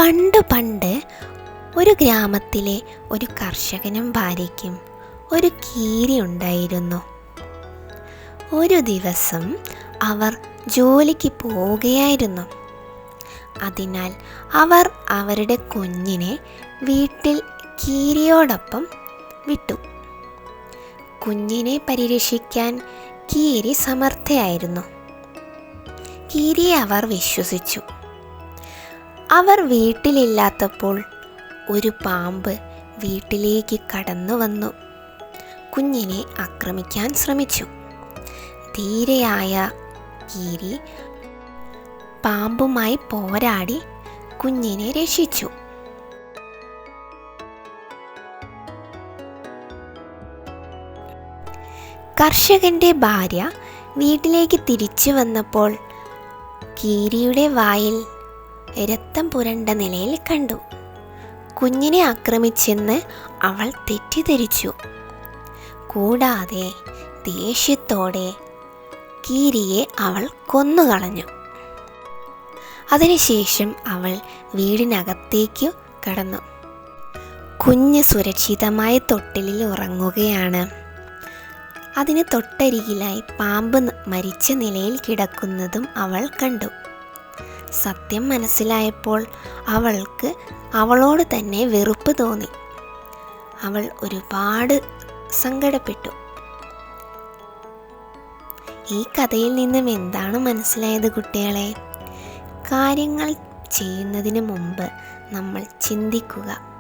പണ്ട് പണ്ട് ഒരു ഗ്രാമത്തിലെ ഒരു കർഷകനും ഭാര്യയ്ക്കും ഒരു കീരി ഉണ്ടായിരുന്നു. ഒരു ദിവസം അവർ ജോലിക്ക് പോവുകയായിരുന്നു. അതിനാൽ അവർ അവരുടെ കുഞ്ഞിനെ വീട്ടിൽ കീരിയോടൊപ്പം വിട്ടു. കുഞ്ഞിനെ പരിരക്ഷിക്കാൻ കീരി സമർത്ഥയായിരുന്നു. കീരിയെ അവർ വിശ്വസിച്ചു. അവർ വീട്ടിലില്ലാത്തപ്പോൾ ഒരു പാമ്പ് വീട്ടിലേക്ക് കടന്നു വന്നു കുഞ്ഞിനെ ആക്രമിക്കാൻ ശ്രമിച്ചു. ധീരയായ കീരി പാമ്പുമായി പോരാടി കുഞ്ഞിനെ രക്ഷിച്ചു. കർഷകന്റെ ഭാര്യ വീട്ടിലേക്ക് തിരിച്ചു വന്നപ്പോൾ കീരിയുടെ വായിൽ രക്തം പുരണ്ട നിലയിൽ കണ്ടു. കുഞ്ഞിനെ ആക്രമിച്ചെന്ന് അവൾ തെറ്റിദ്ധരിച്ചു. കൂടാതെ ദേഷ്യത്തോടെ കീരിയെ അവൾ കൊന്നുകളഞ്ഞു. അതിനുശേഷം അവൾ വീടിനകത്തേക്കു കടന്നു. കുഞ്ഞ് സുരക്ഷിതമായ തൊട്ടിലിൽ ഉറങ്ങുകയാണ്. അതിന് തൊട്ടരികിലായി പാമ്പ് മരിച്ച നിലയിൽ കിടക്കുന്നതും അവൾ കണ്ടു. സത്യം മനസ്സിലായപ്പോൾ അവൾക്ക് അവളോട് തന്നെ വെറുപ്പ് തോന്നി. അവൾ ഒരുപാട് സങ്കടപ്പെട്ടു. ഈ കഥയിൽ നിന്നും എന്താണ് മനസ്സിലായത് കുട്ടികളെ? കാര്യങ്ങൾ ചെയ്യുന്നതിന് മുമ്പ് നമ്മൾ ചിന്തിക്കുക.